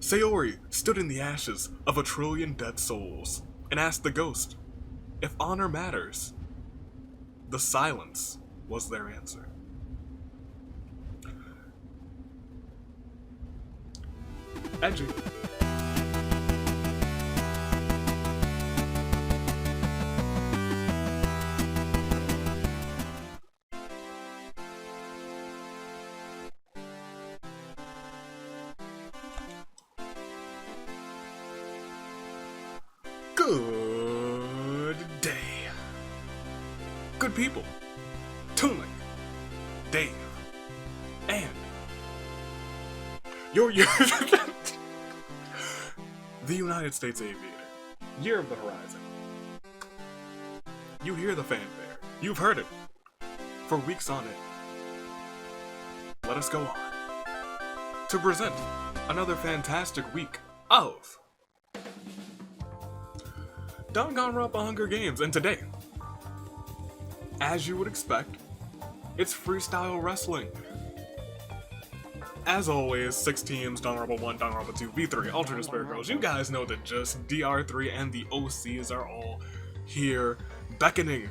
Sayori stood in the ashes of a trillion dead souls and asked the ghost if honor matters. The silence was their answer. Edgy. Good day. Good people. Tuning. Dave. And your the United States Aviator. Year of the Horizon. You hear the fanfare. You've heard it. For weeks on end. Let us go on. To present another fantastic week of Danganronpa Hunger Games, and today, as you would expect, it's Freestyle Wrestling. As always, 6 teams, Danganronpa 1, Danganronpa 2, V3, Ultra Despair Girls. You guys know that just DR3 and the OCs are all here beckoning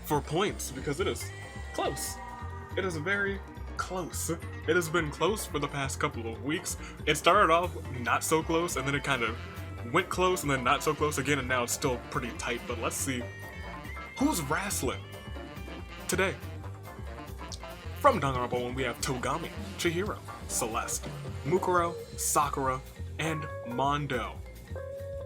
for points because it is close. It is very close. It has been close for the past couple of weeks. It started off not so close and then it kind of went close and then not so close again, and now it's still pretty tight, but let's see who's wrestling today. From Danganronpa 1, we have Togami, Chihiro, Celeste, Mukuro, Sakura, and Mondo.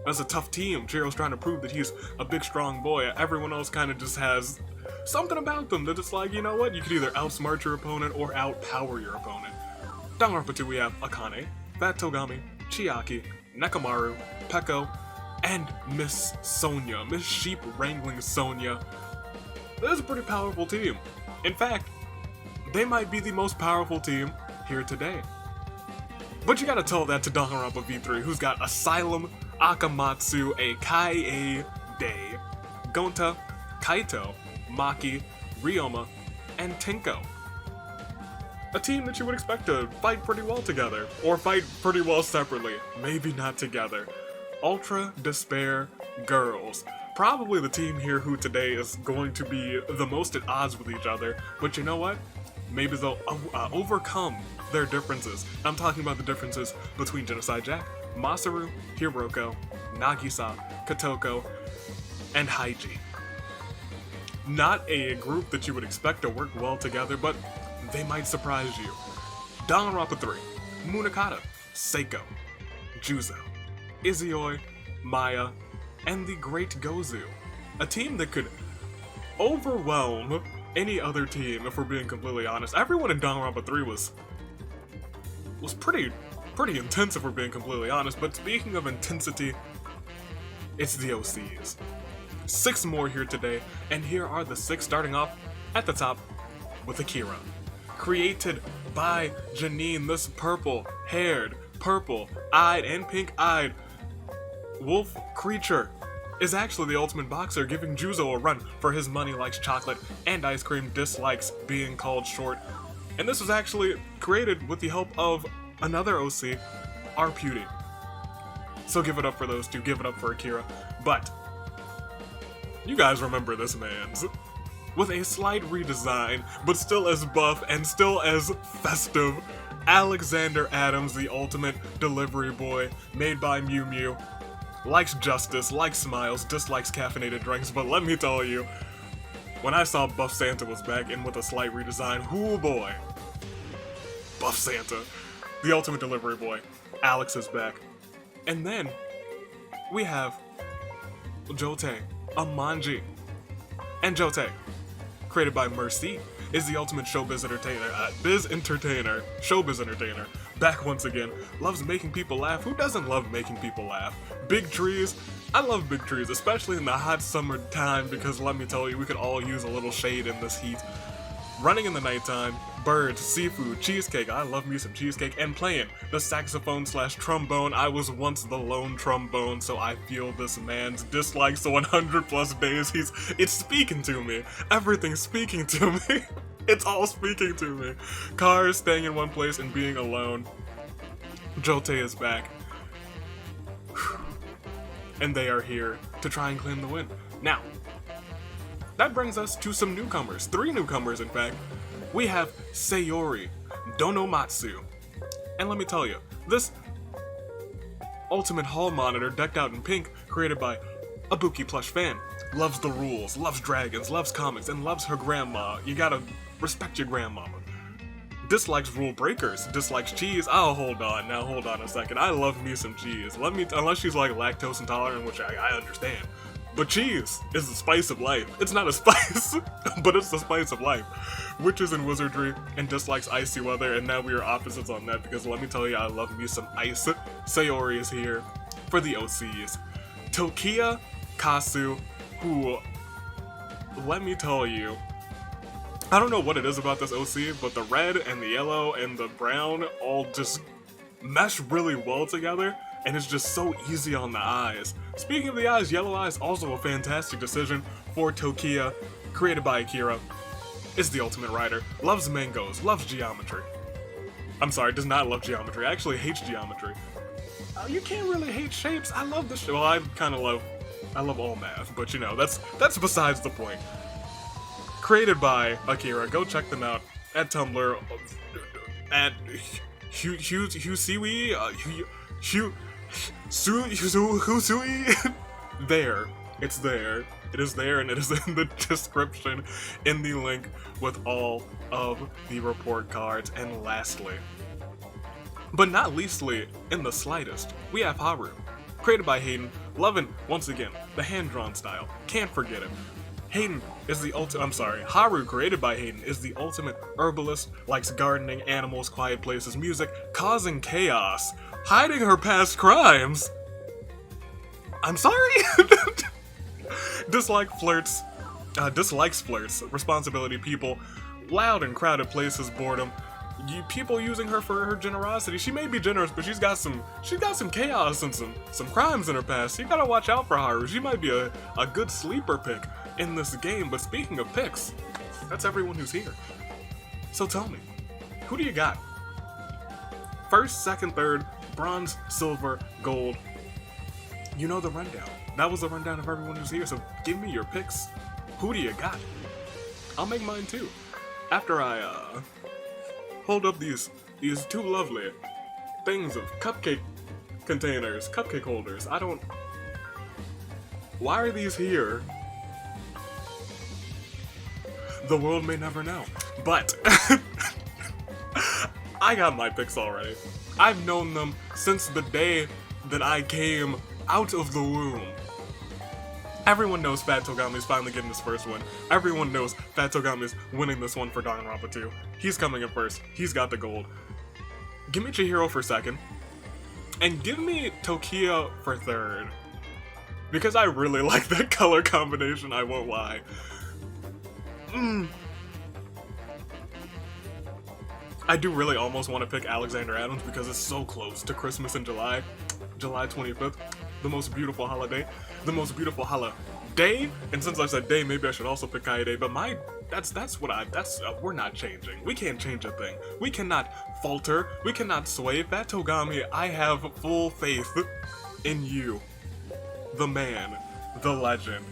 That's a tough team. Chihiro's trying to prove that he's a big, strong boy. Everyone else kind of just has something about them that it's like, you know what, you could either outsmart your opponent or outpower your opponent. Danganronpa 2, we have Akane, Fat Togami, Chiaki, Nekamaru, Peko, and Miss Sonia, Miss Sheep Wrangling Sonia. That is a pretty powerful team. In fact, they might be the most powerful team here today. But you gotta tell that to Danganronpa V3, who's got Asylum, Akamatsu, a Kaie Day, Gonta, Kaito, Maki, Ryoma, and Tenko. A team that you would expect to fight pretty well together, or fight pretty well separately, maybe not together. Ultra Despair Girls. Probably the team here who today is going to be the most at odds with each other, but you know what? Maybe they'll overcome their differences. I'm talking about the differences between Genocide Jack, Masaru, Hiroko, Nagisa, Kotoko, and Haiji. Not a group that you would expect to work well together, but they might surprise you. Danganronpa 3, Munakata, Seiko, Juzo, Izioi, Maya, and the Great Gozu. A team that could overwhelm any other team, if we're being completely honest. Everyone in Danganronpa 3 was pretty intense, if we're being completely honest, but speaking of intensity, it's the OCs. 6 more here today, and here are the 6, starting off at the top with Akira. Created by Janine, this purple-haired, purple-eyed, and pink-eyed wolf creature is actually the ultimate boxer, giving Juzo a run for his money, likes chocolate and ice cream, dislikes being called short. And this was actually created with the help of another OC, Arputi. So give it up for those two, give it up for Akira. But you guys remember this man's. With a slight redesign, but still as buff and still as festive, Alexander Adams, the ultimate delivery boy, made by Mew Mew. Likes justice, likes smiles, dislikes caffeinated drinks, but let me tell you, when I saw Buff Santa was back and with a slight redesign, oh boy. Buff Santa, the ultimate delivery boy, Alex is back. And then, we have Jote, Amanji, and Jote, created by Mercy, is the ultimate showbiz entertainer, back once again, loves making people laugh. Who doesn't love making people laugh? Big trees, I love big trees, especially in the hot summer time, because let me tell you, we could all use a little shade in this heat. Running in the nighttime, birds, seafood, cheesecake, I love me some cheesecake, and playing the saxophone slash trombone. I was once the lone trombone, so I feel this man's dislikes 100 plus days. It's speaking to me. Everything's speaking to me. It's all speaking to me. Cars, staying in one place and being alone. Jote is back. and they are here to try and claim the win. Now, that brings us to some newcomers. 3 newcomers, in fact. We have Sayori Donomatsu. And let me tell you, this ultimate hall monitor decked out in pink, created by a Buki plush fan, loves the rules, loves dragons, loves comics, and loves her grandma. You gotta respect your grandmama. Dislikes rule breakers, dislikes cheese. Oh, hold on a second. I love me some cheese. Unless she's like lactose intolerant, which I understand. But cheese is the spice of life. It's not a spice, but it's the spice of life. Witches and wizardry, and dislikes icy weather, and now we are opposites on that, because let me tell you, I love me some ice. Sayori is here for the OCs. Tokiya Kasu, who, let me tell you, I don't know what it is about this OC, but the red and the yellow and the brown all just mesh really well together, and it's just so easy on the eyes. Speaking of the eyes, yellow eyes, also a fantastic decision for Tokiya, created by Akira. Is the ultimate writer, loves mangoes, loves geometry. I'm sorry, does not love geometry, actually hates geometry. You can't really hate shapes. I love this. Well, I love all math, but you know, that's besides the point. Created by Akira. Go check them out at Tumblr, at Husui. There. It's there. It is there, and it is in the description, in the link with all of the report cards. And lastly, but not leastly, in the slightest, we have Haru. Created by Hayden, loving, once again, the hand-drawn style. Can't forget it. Haru, created by Hayden, is the ultimate herbalist, likes gardening, animals, quiet places, music, causing chaos, hiding her past crimes. I'm sorry? Dislikes flirts, responsibility people, loud and crowded places, boredom, people using her for her generosity. She may be generous, but she's got some chaos and some crimes in her past. You gotta watch out for Haru. She might be a good sleeper pick in this game. But speaking of picks, that's everyone who's here. So tell me, who do you got? First, second, third, bronze, silver, gold. You know the rundown. That was the rundown of everyone who's here, so give me your picks. Who do you got? I'll make mine too. After I hold up these 2 lovely things of cupcake containers, cupcake holders. Why are these here? The world may never know. But I got my picks already. I've known them since the day that I came out of the womb. Everyone knows Fat Togami's finally getting his first win. Everyone knows Fat Togami's winning this one for Danganronpa 2. He's coming in first. He's got the gold. Give me Chihiro for second. And give me Tokiya for third. Because I really like that color combination, I won't lie. I do really almost want to pick Alexander Adams because it's so close to Christmas in July. July 25th. The most beautiful holiday. The most beautiful holiday. And since I said day, maybe I should also pick Kaede. But we're not changing. We can't change a thing. We cannot falter. We cannot sway. Fat Togami, I have full faith in you. The man. The legend.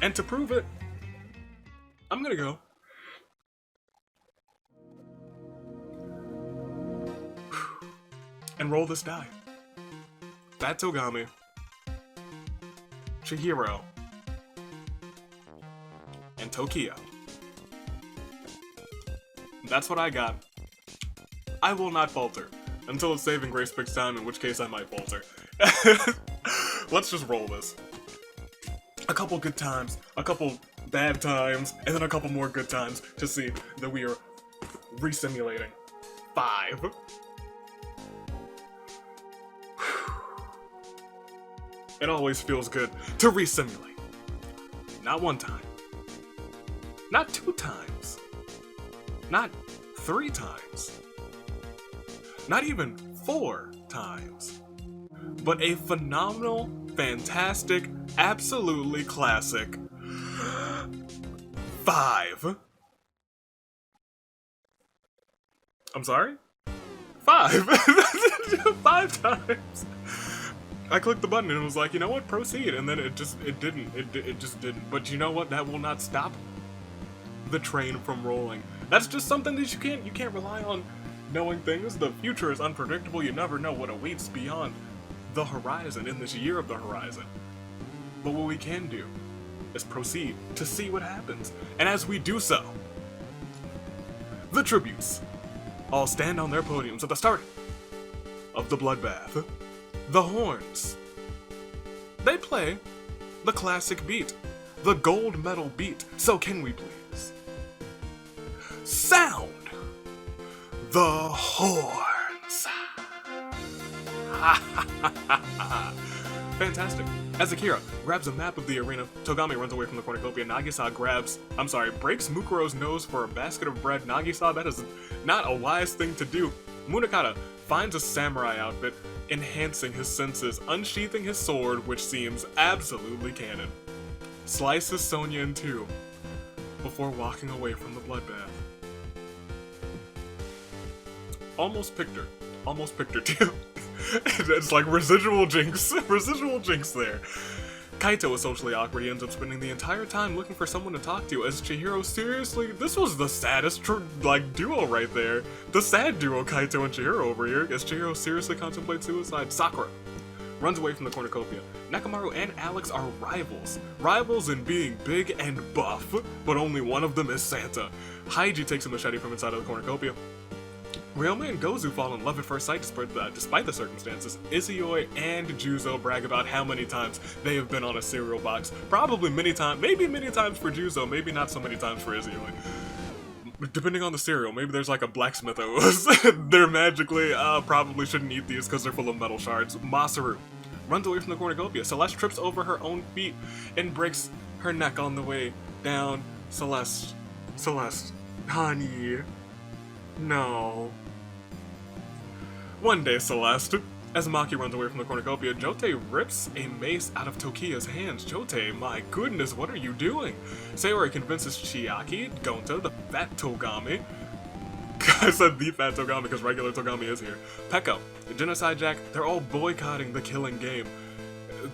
And to prove it, I'm gonna go. And roll this die. Fat Togami. Chihiro, and Tokiya. That's what I got. I will not falter until it's saving grace picks time, in which case I might falter. Let's just roll this. A couple good times, a couple bad times, and then a couple more good times to see that we are resimulating. 5. It always feels good to resimulate. Not 1 time. Not 2 times. Not 3 times. Not even 4 times. But a phenomenal, fantastic, absolutely classic 5. I'm sorry? 5. 5 times. I clicked the button and it was like, you know what, proceed, and then it just didn't. But you know what? That will not stop the train from rolling. That's just something that you can't rely on knowing things. The future is unpredictable. You never know what awaits beyond the horizon in this year of the horizon. But what we can do is proceed to see what happens. And as we do so, the tributes all stand on their podiums at the start of the bloodbath. The horns. They play the classic beat, the gold medal beat. So can we please sound the horns? Fantastic. As Akira grabs a map of the arena, Togami runs away from the cornucopia. Nagisa breaks Mukuro's nose for a basket of bread. Nagisa, that is not a wise thing to do. Munakata finds a samurai outfit, enhancing his senses, unsheathing his sword, which seems absolutely canon. Slices Sonya in two before walking away from the bloodbath. Almost picked her too. It's like residual jinx there. Kaito is socially awkward. He ends up spending the entire time looking for someone to talk to. As Chihiro, seriously, this was the saddest duo right there. The sad duo, Kaito and Chihiro over here. As Chihiro seriously contemplates suicide. Sakura runs away from the cornucopia. Nakamaru and Alex are rivals. Rivals in being big and buff, but only one of them is Santa. Haiji takes a machete from inside of the cornucopia. Ryoma and Gozu fall in love at first sight despite the circumstances. Izuyoi and Juzo brag about how many times they have been on a cereal box. Probably many times, maybe many times for Juzo, maybe not so many times for Izuyoi. Depending on the cereal, maybe there's like a blacksmith they're magically, probably shouldn't eat these because they're full of metal shards. Masaru runs away from the cornucopia. Celeste trips over her own feet and breaks her neck on the way down. Celeste, honey, no. One day, Celeste. As Maki runs away from the cornucopia, Jote rips a mace out of Tokiya's hands. Jote, my goodness, what are you doing? Sayori convinces Chiaki, Gonta, the fat Togami. I said the fat Togami because regular Togami is here. Pekko, Genocide Jack, they're all boycotting the killing game.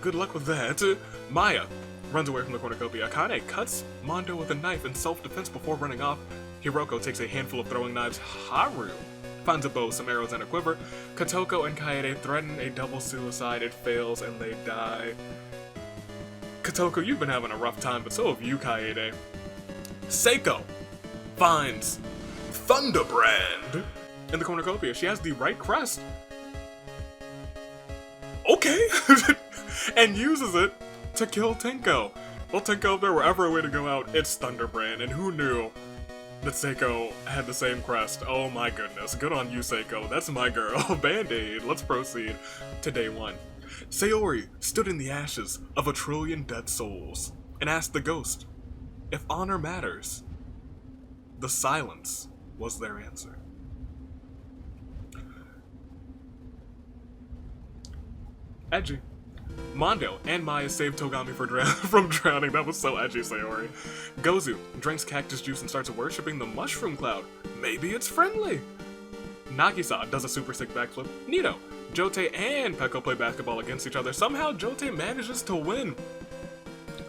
Good luck with that. Maya runs away from the cornucopia. Akane cuts Mondo with a knife in self-defense before running off. Hiroko takes a handful of throwing knives. Haru finds a bow, some arrows, and a quiver. Kotoko and Kaede threaten a double suicide. It fails, and they die. Kotoko, you've been having a rough time, but so have you, Kaede. Seiko finds Thunderbrand in the cornucopia. She has the right crest. Okay! And uses it to kill Tenko. Well, Tenko, if there were ever a way to go out, it's Thunderbrand, and who knew that Seiko had the same crest? Oh my goodness, good on you, Seiko. That's my girl. Band-Aid. Let's proceed to day one. Sayori stood in the ashes of 1 trillion dead souls and asked the ghost if honor matters. The silence was their answer. Edgy. Mondo and Maya saved Togami from drowning. That was so edgy, Sayori. Gozu drinks cactus juice and starts worshipping the mushroom cloud. Maybe it's friendly. Nagisa does a super sick backflip. Nito, Jote and Pekko play basketball against each other. Somehow Jote manages to win.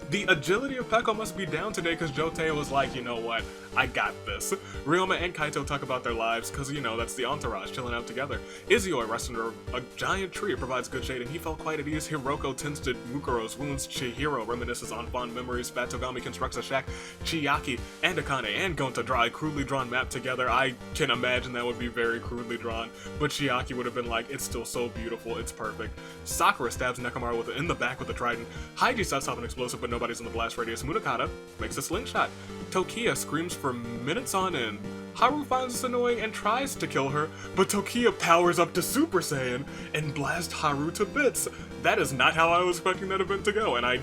The agility of Pekko must be down today because Jote was like, you know what, I got this. Ryoma and Kaito talk about their lives because, you know, that's the entourage chilling out together. Izuyoi rests under a giant tree. It provides good shade and he felt quite at ease. Hiroko tends to Mukuro's wounds. Chihiro reminisces on fond memories. Fat Togami constructs a shack. Chiaki and Akane and Gonta draw a crudely drawn map together. I can imagine that would be very crudely drawn, but Chiaki would have been like, it's still so beautiful, it's perfect. Sakura stabs Nekomaru in the back with a trident. Haiji sets off an explosive, but nobody's in the blast radius. Munakata makes a slingshot. Tokiya screams for minutes on end. Haru finds this annoying and tries to kill her, but Tokiya powers up to Super Saiyan and blasts Haru to bits. That is not how I was expecting that event to go, and I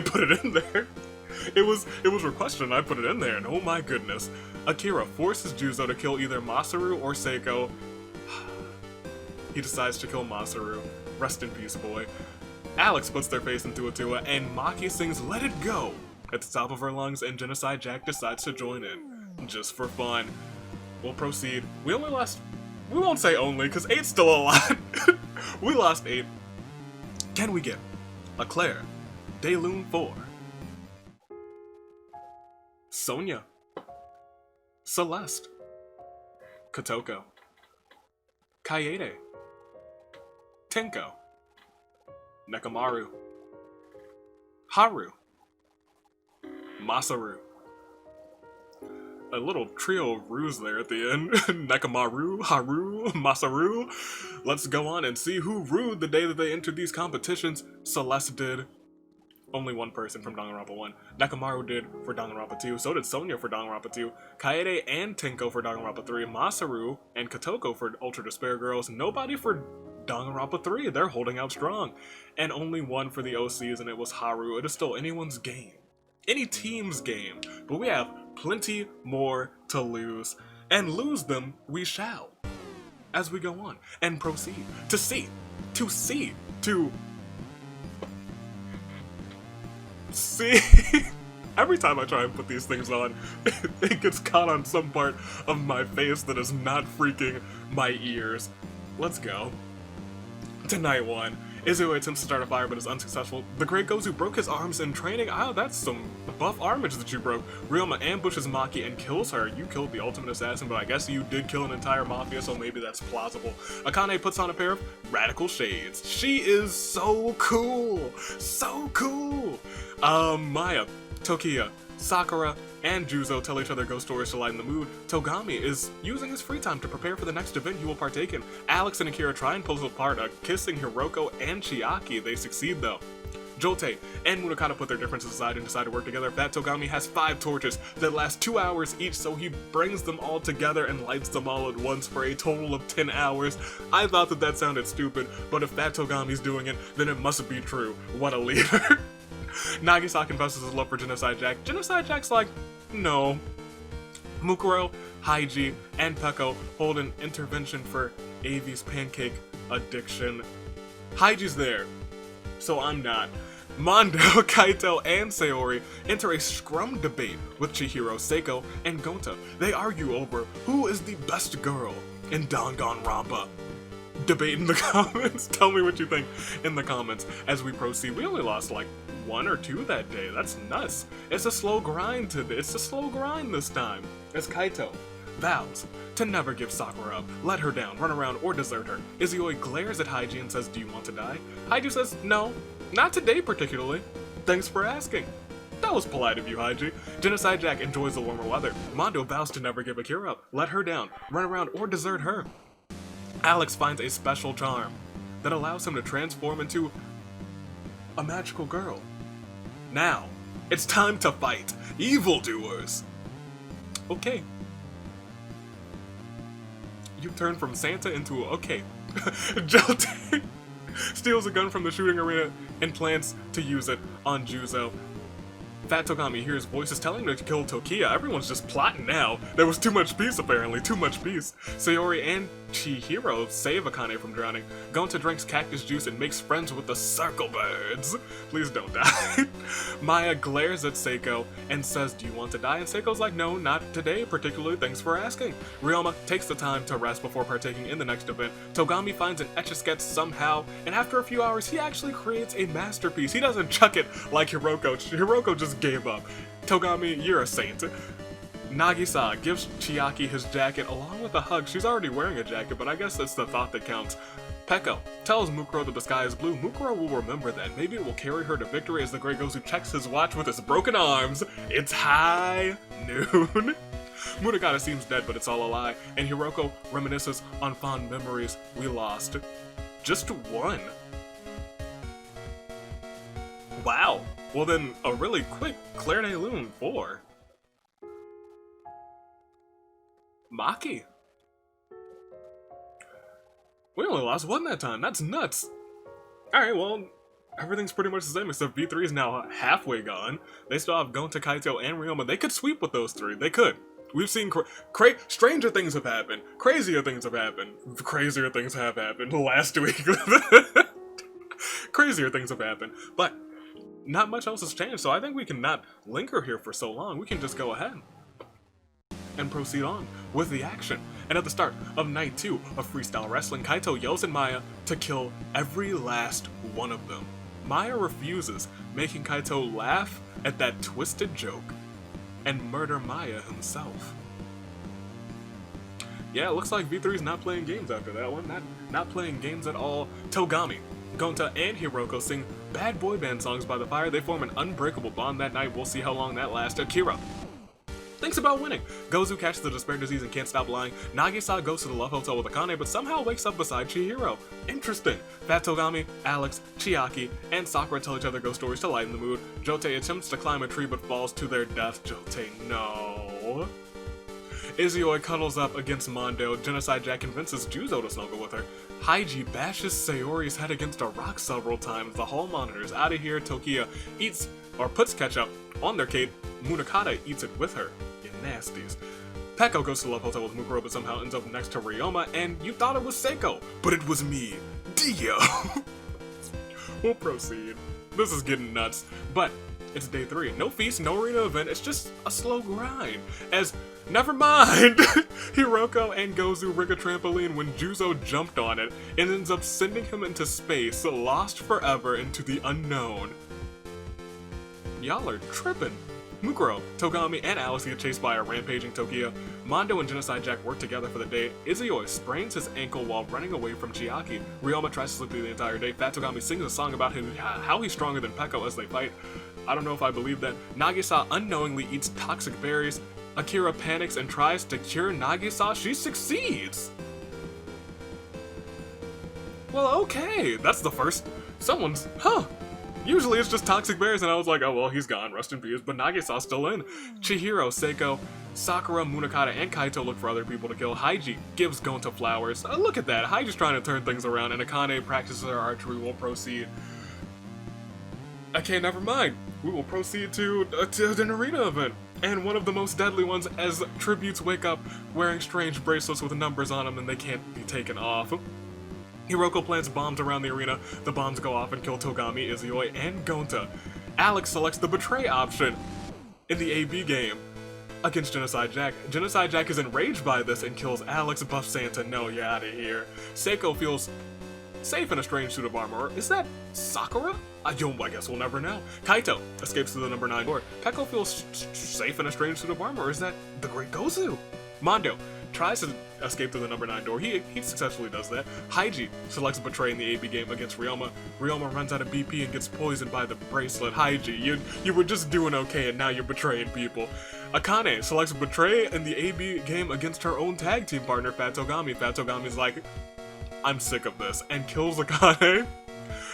put it in there. It was requested and I put it in there, and oh my goodness. Akira forces Juzo to kill either Masaru or Seiko. He decides to kill Masaru. Rest in peace, boy. Alex puts their face into a Tua, and Maki sings Let It Go at the top of her lungs, and Genocide Jack decides to join in, just for fun. We'll proceed. We won't say only, because 8's still a lot. We lost 8. Can we get a Claire de Lune 4? Sonia, Celeste, Kotoko, Kaede, Tenko, Nekamaru, Haru, Masaru. A little trio of Ru's there at the end. Nekamaru, Haru, Masaru. Let's go on and see who rued the day that they entered these competitions. Celeste did. Only one person from Danganronpa 1. Nekamaru did for Danganronpa 2. So did Sonia for Danganronpa 2. Kaede and Tenko for Danganronpa 3. Masaru and Kotoko for Ultra Despair Girls. Nobody for Danganronpa 3. They're holding out strong. And only one for the OCs, and it was Haru. It is still anyone's game. Any team's game. But we have plenty more to lose. And lose them we shall. As we go on and proceed to see. Every time I try and put these things on, it gets caught on some part of my face that is not freaking my ears. Let's go. To night 1. Izuo attempts to start a fire but is unsuccessful. The Great Gozu broke his arms in training. Oh, that's some buff armage that you broke. Ryoma ambushes Maki and kills her. You killed the ultimate assassin, but I guess you did kill an entire mafia, so maybe that's plausible. Akane puts on a pair of radical shades. She is so cool! So cool! Maya, Tokiya, Sakura, and Juzo tell each other ghost stories to lighten the mood. Togami is using his free time to prepare for the next event he will partake in. Alex and Akira try and pose a part of kissing Hiroko and Chiaki. They succeed though. Jote and Munakata put their differences aside and decide to work together. Fat Togami has 5 torches that last 2 hours each, so he brings them all together and lights them all at once for a total of 10 hours. I thought that sounded stupid, but if Fat Togami's doing it, then it must be true. What a leader. Nagisa confesses his love for Genocide Jack. Genocide Jack's like, no. Mukuro, Haiji, and Peko hold an intervention for Avi's pancake addiction. Haiji's there, so I'm not. Mondo, Kaito, and Sayori enter a scrum debate with Chihiro, Seiko, and Gonta. They argue over who is the best girl in Danganronpa. Debate in the comments. Tell me what you think in the comments as we proceed. We only lost like 1 or 2 that day. That's nuts. It's a slow grind this time. As Kaito vows to never give Sakura up, let her down, run around, or desert her. Izuyoi glares at Haiji and says, "Do you want to die?" Haiji says, "No, not today particularly. Thanks for asking." That was polite of you, Haiji. Genocide Jack enjoys the warmer weather. Mondo vows to never give Akira up, let her down, run around, or desert her. Alex finds a special charm that allows him to transform into a magical girl. Now, it's time to fight evildoers. Okay. You turn from Santa into okay. Jote steals a gun from the shooting arena and plans to use it on Juzo. Fat Togami hears voices telling him to kill Tokiya. Everyone's just plotting now. There was too much peace, apparently. Too much peace. Sayori and Chihiro save Akane from drowning. Gonta drinks cactus juice and makes friends with the circle birds. Please don't die. Maya glares at Seiko and says, "Do you want to die?" And Seiko's like, "No, not today particularly. Thanks for asking." Ryoma takes the time to rest before partaking in the next event. Togami finds an Etch-a-Sketch somehow, and after a few hours, he actually creates a masterpiece. He doesn't chuck it like Hiroko. Hiroko just gave up. Togami, you're a saint. Nagisa gives Chiaki his jacket along with a hug. She's already wearing a jacket, but I guess it's the thought that counts. Peko tells Mukuro that the sky is blue. Mukuro will remember that. Maybe it will carry her to victory as the Great Gozu checks his watch with his broken arms. It's high noon. Munakata seems dead, but it's all a lie. And Hiroko reminisces on fond memories we lost. Just 1. Wow. Well then, a really quick Claire de Lune 4. Maki. We only lost 1 that time. That's nuts. Alright, well, everything's pretty much the same except V3 is now halfway gone. They still have Gonta, Kaito, and Ryoma. They could sweep with those 3. They could. We've seen stranger things have happened. Crazier things have happened. Crazier things have happened last week. Crazier things have happened. But not much else has changed, so I think we can not linger here for so long. We can just go ahead and proceed on with the action. And at the start of night 2 of Freestyle Wrestling, Kaito yells at Maya to kill every last one of them. Maya refuses, making Kaito laugh at that twisted joke and murder Maya himself. Yeah, it looks like V3's not playing games after that one. Not playing games at all. Togami, Gonta, and Hiroko sing bad boy band songs by the fire. They form an unbreakable bond that night. We'll see how long that lasts. Akira thinks about winning. Gozu catches the despair disease and can't stop lying. Nagisa goes to the love hotel with Akane, but somehow wakes up beside Chihiro. Interesting. Fat Togami, Alex, Chiaki, and Sakura tell each other ghost stories to lighten the mood. Jote attempts to climb a tree but falls to their death. Jote, no. Izuyoi cuddles up against Mondo. Genocide Jack convinces Juzo to snuggle with her. Haiji bashes Sayori's head against a rock several times. The hall monitor's out of here. Tokiya eats or puts ketchup on their cake. Munakata eats it with her. You nasties. Peko goes to the love hotel with Mukuro but somehow ends up next to Ryoma, and you thought it was Seiko, but it was me, Dio. We'll proceed. This is getting nuts, but it's day 3. No feast, no arena event, it's just a slow grind. As, never mind! Hiroko and Gozu rig a trampoline when Juzo jumped on it and ends up sending him into space, lost forever into the unknown. Y'all are tripping. Mukuro, Togami, and Alice get chased by a rampaging Tokiya. Mondo and Genocide Jack work together for the day. Izuyoi sprains his ankle while running away from Chiaki. Ryoma tries to sleep through the entire day. Fat Togami sings a song about how he's stronger than Peko as they fight. I don't know if I believe that. Nagisa unknowingly eats toxic berries. Akira panics and tries to cure Nagisa. She succeeds! Well, okay, that's the first. Someone's, Usually it's just toxic berries, and I was like, oh well, he's gone, rest in peace, but Nagisa's still in. Chihiro, Seiko, Sakura, Munakata, and Kaito look for other people to kill. Haiji gives Gonta flowers. Look at that, Haiji's trying to turn things around, and Akane practices her archery. We'll proceed. Okay, never mind. We will proceed to an arena event. And one of the most deadly ones, as tributes wake up wearing strange bracelets with numbers on them and they can't be taken off. Hiroko plants bombs around the arena. The bombs go off and kill Togami, Izuyoi, and Gonta. Alex selects the betray option in the AB game against Genocide Jack. Genocide Jack is enraged by this and kills Alex. Buff Santa, no, you're out of here. Seiko feels safe in a strange suit of armor. Is that Sakura? I guess we'll never know. Kaito escapes through the number 9 door. Peko feels safe in a strange suit of armor. Is that the Great Gozu? Mondo tries to escape through the number 9 door. He successfully does that. Haiji selects Betray in the AB game against Ryoma. Ryoma runs out of BP and gets poisoned by the bracelet. Haiji, you were just doing okay and now you're betraying people. Akane selects Betray in the AB game against her own tag team partner, Fat Togami. Fat Togami's like, I'm sick of this, and kills Akane.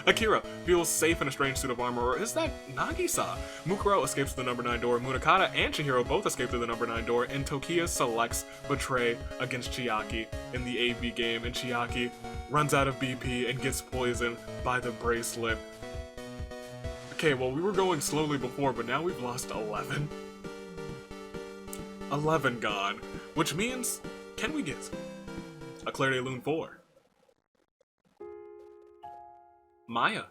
Akira feels safe in a strange suit of armor, or is that Nagisa? Mukuro escapes through the number 9 door. Munakata and Chihiro both escape through the number 9 door, and Tokiya selects Betray against Chiaki in the AB game, and Chiaki runs out of BP and gets poisoned by the bracelet. Okay, well, we were going slowly before, but now we've lost 11. 11 gone, which means, can we get a Claire de Lune 4? Maya,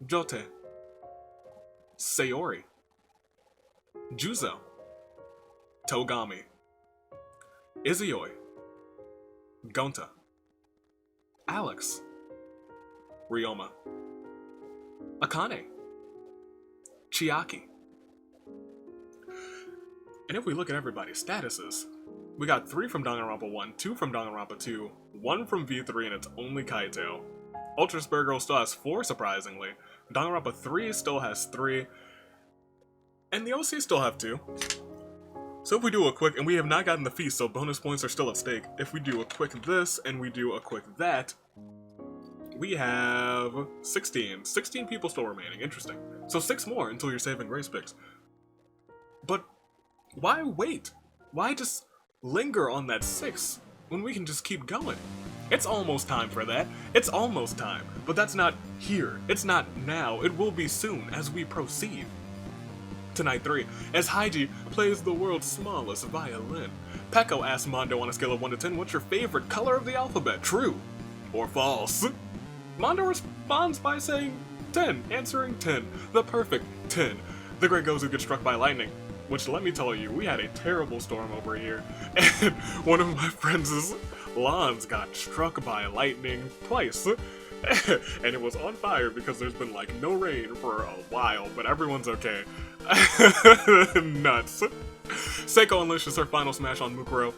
Jote, Sayori, Juzo, Togami, Izuyoi, Gonta, Alex, Ryoma, Akane, Chiaki. And if we look at everybody's statuses, we got 3 from Danganronpa 1, 2 from Danganronpa 2, 1 from V3, and it's only Kaito. Ultra Spare Girl still has 4, surprisingly. Danganronpa 3 still has 3. And the OC still have 2. So if we do a quick, and we have not gotten the feast, so bonus points are still at stake. If we do a quick this, and we do a quick that, we have 16. 16 people still remaining, interesting. So 6 more until your saving grace picks. But why wait? Why just linger on that 6 when we can just keep going? It's almost time for that. It's almost time. But that's not here. It's not now. It will be soon as we proceed to night 3, as Haiji plays the world's smallest violin. Peko asks Mondo on a scale of 1 to 10, what's your favorite color of the alphabet? True or false? Mondo responds by saying 10, answering 10. The perfect 10. The Great Gozu gets struck by lightning. which let me tell you, we had a terrible storm over here, and one of my friends' lawns got struck by lightning twice. And it was on fire because there's been like no rain for a while, but everyone's okay. Nuts. Seiko unleashes her final smash on Mukuro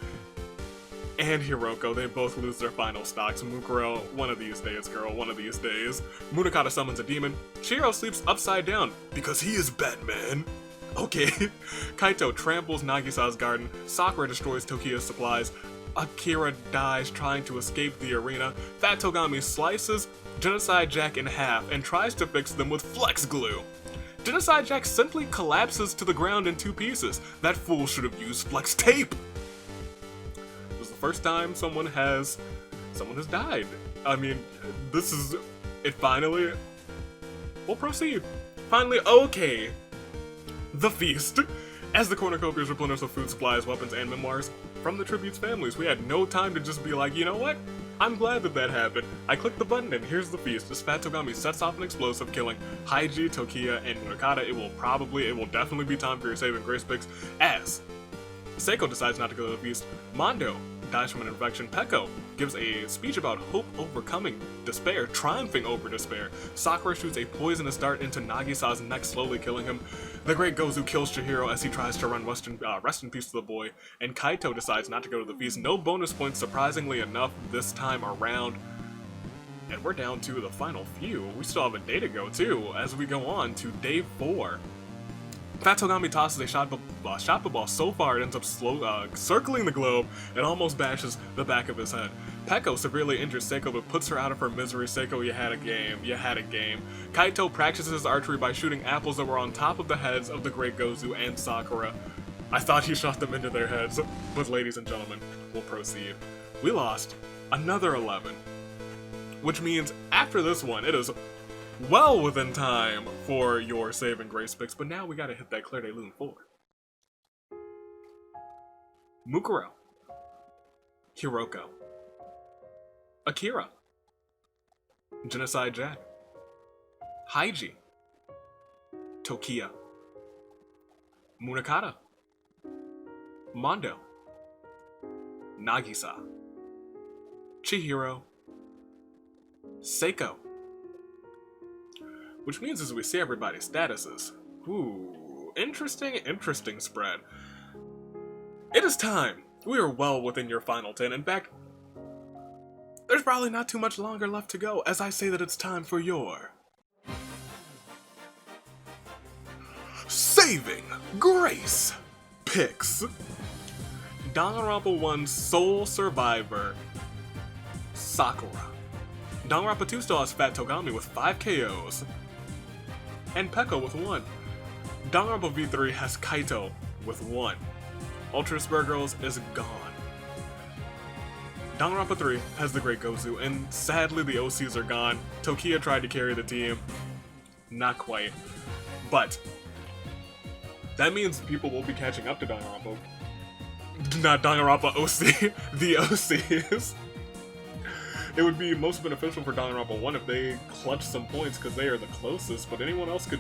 and Hiroko. They both lose their final stocks. Mukuro, one of these days, girl, one of these days. Munakata summons a demon. Chihiro sleeps upside down because he is Batman. Okay. Kaito tramples Nagisa's garden. Sakura destroys Tokia's supplies. Akira dies trying to escape the arena. Fat Togami slices Genocide Jack in half and tries to fix them with flex glue. Genocide Jack simply collapses to the ground in 2 pieces. That fool should have used flex tape. It was the first time someone has died. I mean, this is it finally. We'll proceed. Finally, okay. The feast. As the cornucopias replenish with food supplies, weapons, and memoirs from the tributes' families, we had no time to just be like, you know what? I'm glad that happened. I clicked the button and here's the feast. As Fat Togami sets off an explosive, killing Haiji, Tokiya, and Munakata. It will definitely be time for your saving grace picks. As Seiko decides not to go to the feast, Mondo dies from an infection. Peko gives a speech about hope overcoming despair, triumphing over despair. Sakura shoots a poisonous dart into Nagisa's neck, slowly killing him. The Great Gozu kills Chihiro as he tries to run rest in peace to the boy, and Kaito decides not to go to the feast. No bonus points, surprisingly enough, this time around. And we're down to the final few. We still have a day to go, too, as we go on to day 4. Fat Togami tosses a shot ball so far it ends up circling the globe and almost bashes the back of his head. Peko severely injures Seiko but puts her out of her misery. Seiko, you had a game. You had a game. Kaito practices archery by shooting apples that were on top of the heads of the Great Gozu and Sakura. I thought he shot them into their heads, but ladies and gentlemen, we'll proceed. We lost another 11, which means after this one, it is well within time for your save and grace picks, but now we gotta hit that Claire de Lune 4. Mukuro, Hiroko, Akira, Genocide Jack, Haiji, Tokiya, Munakata, Mondo, Nagisa, Chihiro, Seiko. Which means as we see everybody's statuses, ooh, interesting spread. It is time. We are well within your final 10. In fact, there's probably not too much longer left to go as I say that it's time for your saving grace picks. Danganronpa 1 Sole Survivor, Sakura. Danganronpa 2 still has Fat Togami with 5 KOs. And Peko with 1. Danganronpa V3 has Kaito with 1. Ultra Spur Girls is gone. Danganronpa 3 has the Great Gozu, and sadly the OCs are gone. Tokiya tried to carry the team. Not quite. But that means people will be catching up to Danganronpa. Not Danganronpa OC, the OCs. It would be most beneficial for Danganronpa 1 if they clutch some points because they are the closest, but anyone else could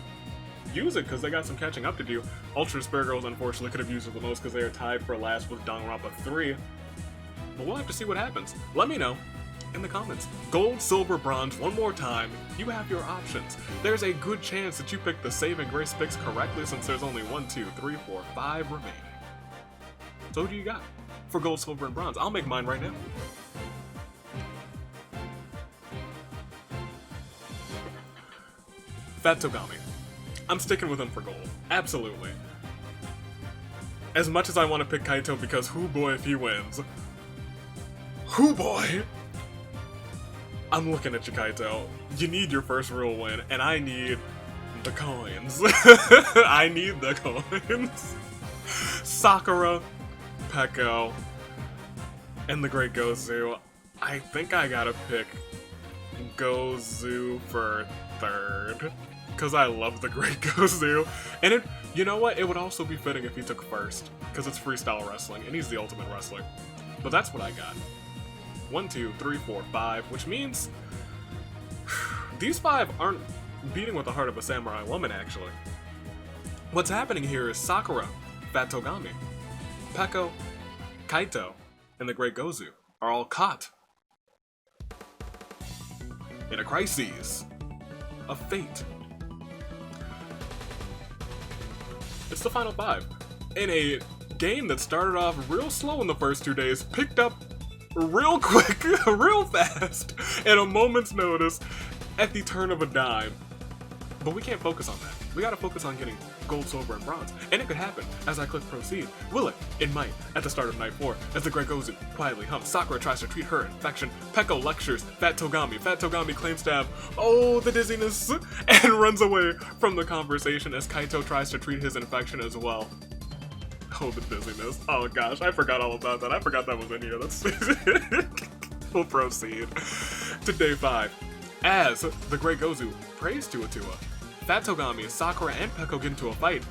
use it because they got some catching up to do. Ultra Spare Girls unfortunately could have used it the most because they are tied for last with Danganronpa 3. But we'll have to see what happens. Let me know in the comments. Gold, silver, bronze, one more time. You have your options. There's a good chance that you pick the save and grace picks correctly since there's only 1, 2, 3, 4, 5 remaining. So who do you got for gold, silver, and bronze? I'll make mine right now. Fat Togami. I'm sticking with him for gold. Absolutely. As much as I want to pick Kaito because hoo boy if he wins. Hoo boy! I'm looking at you, Kaito. You need your first real win, and I need the coins. I need the coins. Sakura, Peko, and the Great Gozu. I think I gotta pick Gozu for third. Because I love the Great Gozu. And it, you know what? It would also be fitting if he took first. Because it's freestyle wrestling, and he's the ultimate wrestler. But that's what I got. 1, 2, 3, 4, 5, which means these 5 aren't beating with the heart of a samurai woman, actually. What's happening here is Sakura Fat Togami. Peko, Kaito, and the Great Gozu are all caught in a crisis of fate. It's the final 5. In a game that started off real slow in the first 2 days, picked up real quick, real fast, at a moment's notice, at the turn of a dime. But we can't focus on that. We gotta focus on getting gold, silver, and bronze. And it could happen as I click proceed. Will it? It might. At the start of night 4, as the Great Gozu quietly humps, Sakura tries to treat her infection. Peko lectures Fat Togami. Fat Togami claims to have, oh, the dizziness, and runs away from the conversation as Kaito tries to treat his infection as well. Oh, the dizziness. Oh gosh, I forgot all about that. I forgot that was in here. That's we'll proceed to day 5. As the Great Gozu prays to Atua, Fat Togami, Sakura, and Peko get into a fight.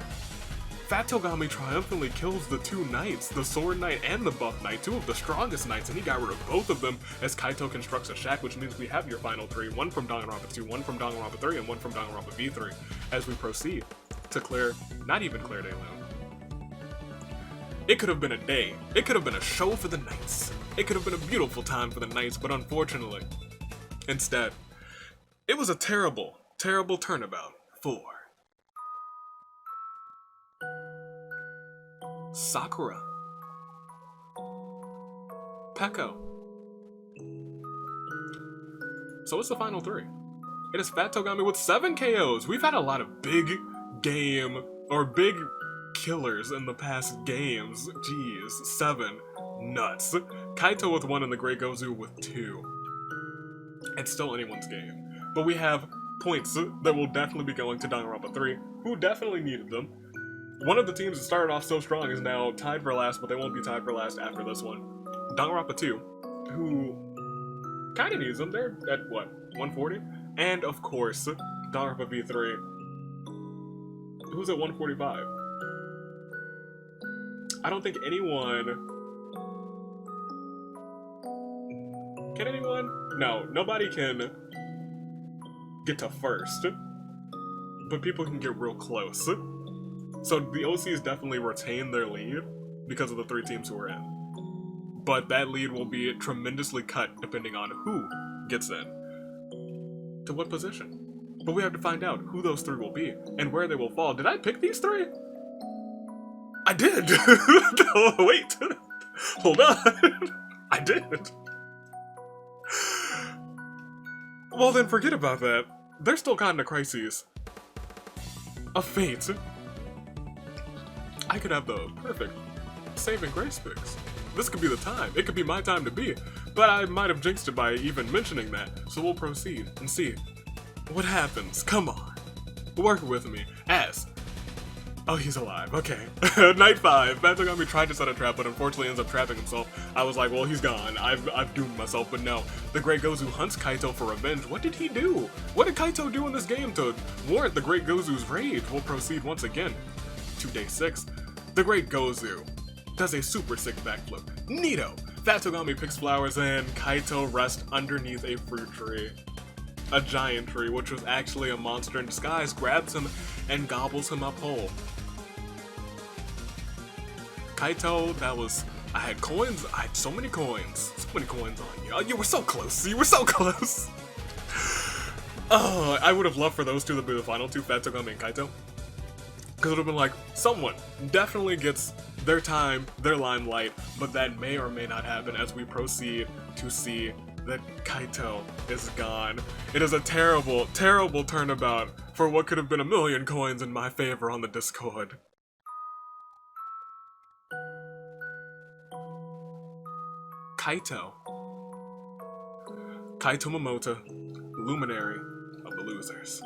Fat Togami triumphantly kills the 2 knights, the Sword Knight and the Buff Knight, 2 of the strongest knights, and he got rid of both of them as Kaito constructs a shack, which means we have your final 3, 1 from Danganronpa 2, 1 from Danganronpa 3, and 1 from Danganronpa V3, as we proceed to clear, not even clear day 1. It could have been a day, it could have been a show for the knights, it could have been a beautiful time for the knights, but unfortunately, instead, it was a terrible, terrible turnabout for Sakura, Peko. So it's the final 3. It is Fat Togami with 7 KOs. We've had a lot of big game, or big killers in the past games. Jeez, 7. Nuts. Kaito with 1 and the Great Gozu with 2. It's still anyone's game. But we have points that will definitely be going to Danganronpa 3, who definitely needed them. One of the teams that started off so strong is now tied for last, but they won't be tied for last after this one. Danganronpa 2, who kind of needs them. They're at, what, 140? And, of course, Danganronpa V3, who's at 145. I don't think anyone... Can anyone? No, nobody can get to first, but people can get real close. So the OCs definitely retain their lead because of the 3 teams who are in. But that lead will be tremendously cut depending on who gets in. To what position? But we have to find out who those 3 will be and where they will fall. Did I pick these 3? I did! Oh, wait! Hold on! I did! Well then, forget about that. They're still caught in a crisis of fate. I could have the perfect saving grace picks. This could be the time. It could be my time to be. But I might have jinxed it by even mentioning that. So we'll proceed and see what happens. Come on. Work with me. As... Oh, he's alive. Okay. Night 5. Fat Togami tried to set a trap, but unfortunately ends up trapping himself. I was like, well, he's gone. I've doomed myself, but no. The Great Gozu hunts Kaito for revenge. What did he do? What did Kaito do in this game to warrant the Great Gozu's rage? We'll proceed once again to day 6. The Great Gozu does a super sick backflip. Neato! Fat Togami picks flowers and Kaito rests underneath a fruit tree. A giant tree, which was actually a monster in disguise, grabs him and gobbles him up whole. Kaito, that was... I had coins. I had so many coins. So many coins on you. Oh, you were so close. You were so close. Oh, I would have loved for those 2 to be the final 2, Fat Togami and Kaito. Because it would have been like, someone definitely gets their time, their limelight, but that may or may not happen as we proceed to see that Kaito is gone. It is a terrible, terrible turnabout for what could have been 1,000,000 coins in my favor on the Discord. Kaito. Kaito Momota, luminary of the losers.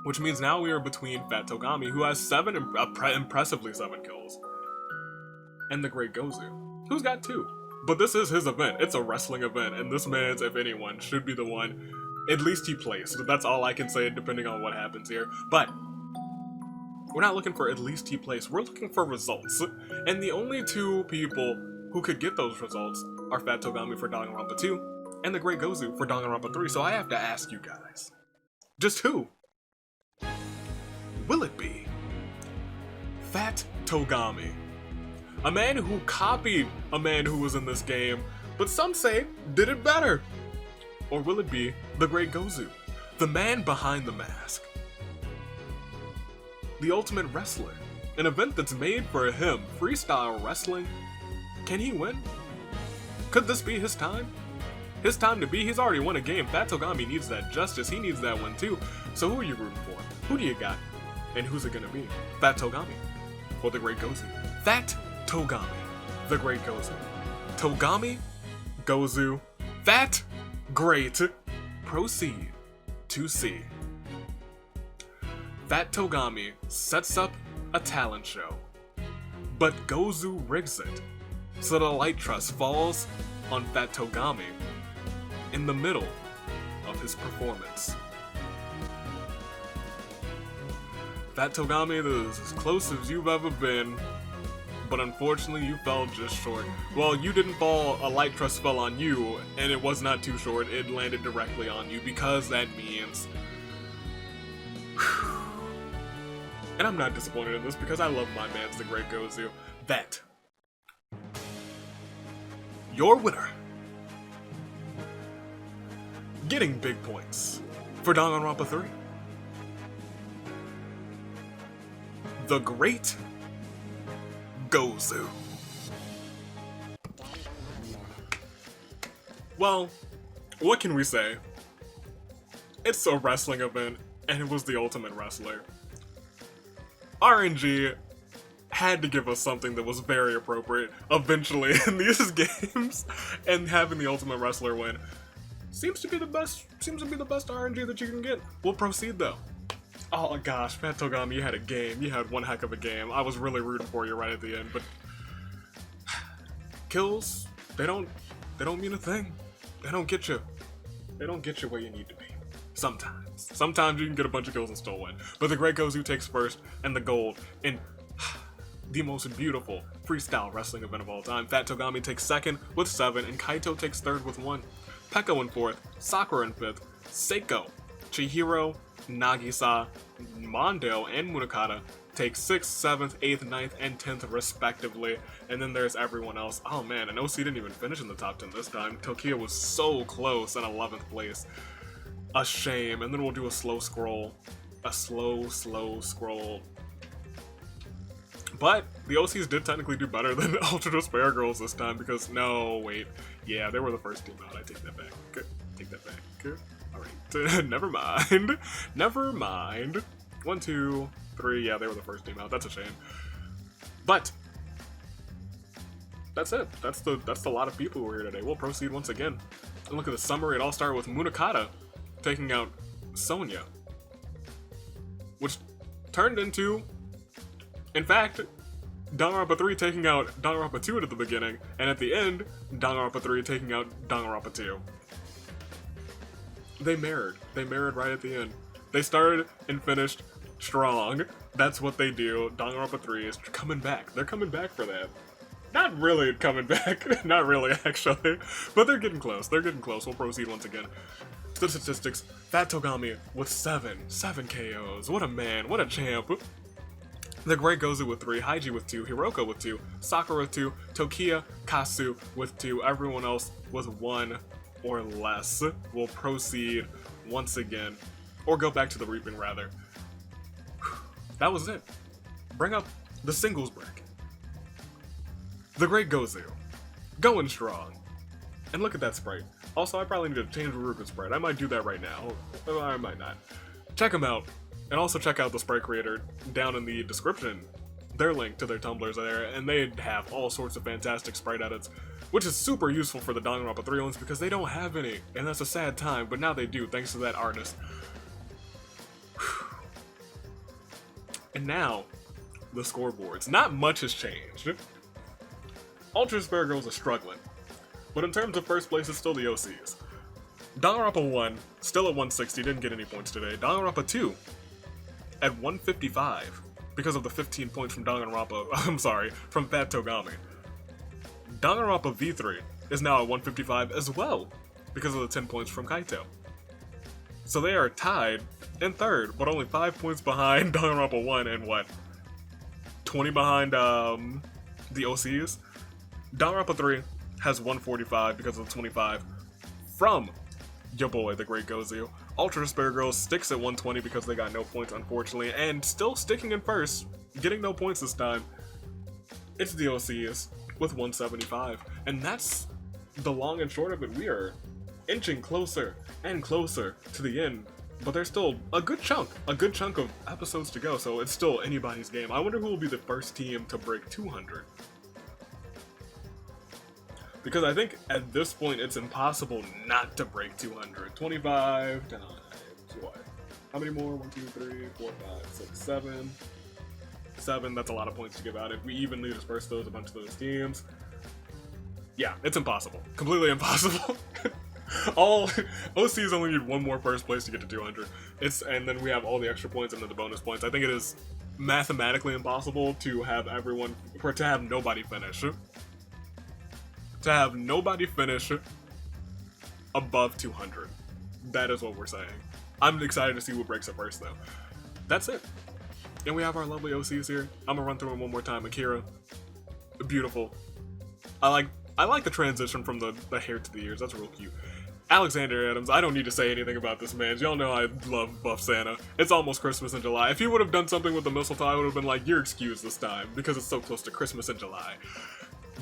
Which means now we are between Fat Togami, who has 7, impressively 7 kills, and the Great Gozu, who's got 2. But this is his event. It's a wrestling event, and this man's, if anyone, should be the one. At least he placed. That's all I can say, depending on what happens here. But we're not looking for at least he placed. We're looking for results. And the only 2 people who could get those results are Fat Togami for Danganronpa 2 and the Great Gozu for Danganronpa 3. So I have to ask you guys, just who will it be? Fat Togami. A man who copied a man who was in this game, but some say did it better. Or will it be the Great Gozu, the man behind the mask? The Ultimate Wrestler, an event that's made for him, Freestyle Wrestling. Can he win? Could this be his time? His time to be? He's already won a game. Fat Togami needs that justice. He needs that one too. So who are you rooting for? Who do you got? And who's it gonna be? Fat Togami or the Great Gozu? Fat Togami, the Great Gozu. Togami, Gozu, Fat, Great. Proceed to see. Fat Togami sets up a talent show, but Gozu rigs it so the light truss falls on Fat Togami in the middle of his performance. Fat Togami, this is as close as you've ever been, but unfortunately you fell just short. Well, you didn't fall, a light truss fell on you, and it was not too short, it landed directly on you, because that means... And I'm not disappointed in this, because I love my man's the Great Gozu. That. Your winner. Getting big points for Danganronpa 3. The Great Gozu. Well, what can we say? It's a wrestling event, and it was the Ultimate Wrestler. RNG had to give us something that was very appropriate eventually in these games, and having the Ultimate Wrestler win seems to be the best RNG that you can get. We'll proceed though. Oh gosh, Fat Togami, you had a game. You had one heck of a game. I was really rooting for you right at the end, but kills, they don't mean a thing. They don't get you. They don't get you where you need to be. Sometimes. Sometimes you can get a bunch of kills and still win. But the Great Gozu takes first and the gold in the most beautiful freestyle wrestling event of all time. Fat Togami takes second with 7, and Kaito takes third with 1. Peko in 4th, Sakura in 5th, Seiko, Chihiro, Nagisa, Mondo, and Munakata take 6th, 7th, 8th, 9th, and 10th respectively. And then there's everyone else. Oh man, and OC didn't even finish in the top 10 this time. Tokiya was so close in 11th place. A shame. And then we'll do a slow scroll. A slow scroll. But the OCs did technically do better than Ultra Despair Girls this time because, no, wait. Yeah, they were the first team out. I take that back. Good. Take that back. Good. Alright. Never mind. Never mind. 1, 2, 3. Yeah, they were the first team out. That's a shame. But that's it. That's the lot of people who are here today. We'll proceed once again. And look at the summary. It all started with Munakata taking out Sonya, which turned into, in fact, Danganronpa 3 taking out Danganronpa 2 at the beginning, and at the end, Danganronpa 3 taking out Danganronpa 2. They mirrored right at the end. They started and finished strong. That's what they do. Danganronpa 3 is coming back. They're coming back for that. Not really coming back. Not really, actually. But they're getting close. They're getting close. We'll proceed once again. The statistics. Fat Togami with 7 KOs. What a man. What a champ. The Great Gozu with 3, Haiji with 2, Hiroko with 2, Sakura with 2, Tokiya, Kasu with 2. Everyone else with 1 or less. We'll proceed once again. Or go back to the reaping, rather. That was it. Bring up the singles bracket. The Great Gozu. Going strong. And look at that sprite. Also, I probably need to change Ruruka's sprite. I might do that right now. Or I might not. Check them out. And also check out the sprite creator down in the description. Their link to their Tumblr's there, and they have all sorts of fantastic sprite edits, which is super useful for the Danganronpa 3 ones because they don't have any, and that's a sad time, but now they do, thanks to that artist. And now, the scoreboards. Not much has changed. Ultra Despair Girls are struggling, but in terms of first place, it's still the OCs. Danganronpa 1, still at 160, didn't get any points today. Danganronpa 2, at 155, because of the 15 points from from Fat Togami. Danganronpa V3 is now at 155 as well, because of the 10 points from Kaito. So they are tied in third, but only 5 points behind Danganronpa 1 and what? 20 behind the OCs. Danganronpa 3 has 145 because of the 25 from your boy, the great Gozu. Ultra Despair Girls sticks at 120 because they got no points, unfortunately, and still sticking in first, getting no points this time. It's the OCs with 175, and that's the long and short of it. We are inching closer and closer to the end, but there's still a good chunk of episodes to go, so it's still anybody's game. I wonder who will be the first team to break 200. Because I think at this point it's impossible not to break 200. 25 times what? How many more? 1, 2, 3, 4, 5, 6, 7. 7, that's a lot of points to give out. If we evenly disperse those, a bunch of those teams. Yeah, it's impossible. Completely impossible. All OCs only need one more first place to get to 200. And then we have all the extra points and then the bonus points. I think it is mathematically impossible to have nobody finish. To have nobody finish above 200. That is what we're saying. I'm excited to see what breaks it first, though. That's it. And we have our lovely OCs here. I'm gonna run through them one more time. Akira, beautiful. I like the transition from the hair to the ears. That's real cute. Alexander Adams, I don't need to say anything about this man. Y'all know I love Buff Santa. It's almost Christmas in July. If he would have done something with the mistletoe, I would have been like, you're excused this time, because it's so close to Christmas in July.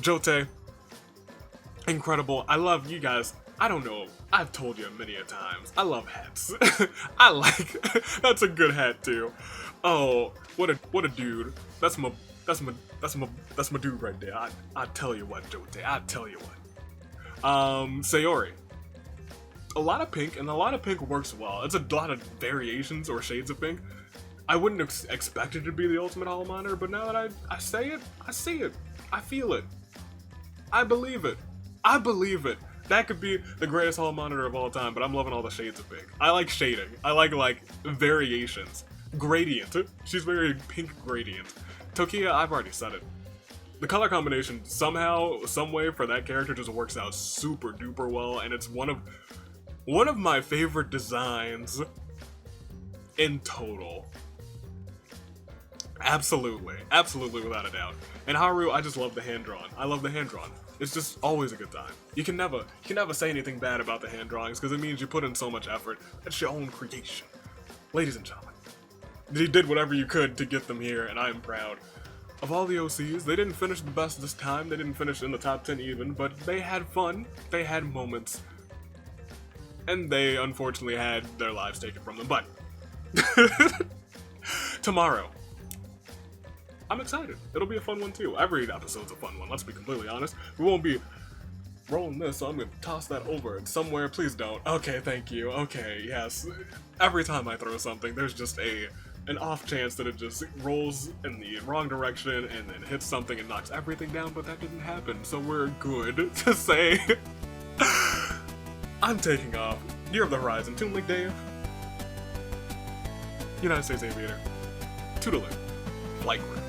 Jote, incredible. I love you guys. I don't know. I've told you many a times. I love hats. That's a good hat too. Oh, what a dude. That's my dude right there. I tell you what, Jote. I tell you what. Sayori. A lot of pink, and a lot of pink works well. It's a lot of variations or shades of pink. I wouldn't expect it to be the ultimate hall monitor, but now that I say it, I see it. I feel it. I believe it. I believe it. That could be the greatest hall monitor of all time, but I'm loving all the shades of pink. I like shading. I like variations. Gradient. She's very pink gradient. Tokia, I've already said it. The color combination somehow, some way for that character just works out super duper well, and it's one of my favorite designs in total. Absolutely. Absolutely, without a doubt. And Haru, I just love the hand-drawn. I love the hand-drawn. It's just always a good time. You can never say anything bad about the hand drawings because it means you put in so much effort. It's your own creation. Ladies and gentlemen, you did whatever you could to get them here, and I am proud. Of all the OCs, they didn't finish the best this time. They didn't finish in the top 10 even, but they had fun. They had moments. And they unfortunately had their lives taken from them. But tomorrow, I'm excited. It'll be a fun one too. Every episode's a fun one, let's be completely honest. We won't be rolling this, so I'm gonna toss that over somewhere. Please don't. Okay, thank you. Okay, yes. Every time I throw something, there's just an off chance that it just rolls in the wrong direction and then hits something and knocks everything down, but that didn't happen, so we're good to say. I'm taking off. Year of the Horizon. Toon Link Dave. United States Aviator. Toodaloo. Flight Crew.